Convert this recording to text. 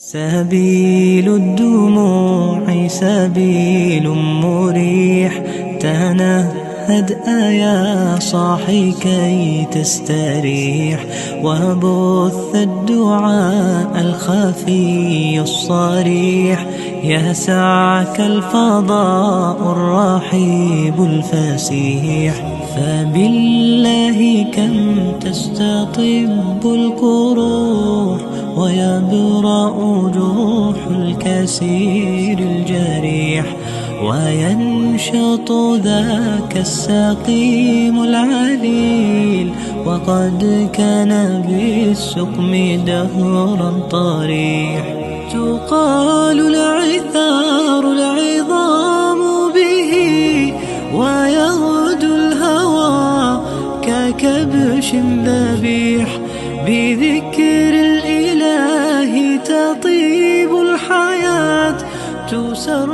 سبيل الدموع سبيل مريح، تنهد يا صاحي كي تستريح، وبث الدعاء الخفي الصريح، يسعك الفضاء الرحيب الفسيح. فبالله كم تستطب الكروح، ويبرأ جروح الكسير الجريح، وينشط ذاك السقيم العليل، وقد كان بالسقم دهرا طريح. تقال العثار العظام به، ويغدو الهوى ككبش ذبيح، بذكر الإله تطيب الحياة، تسر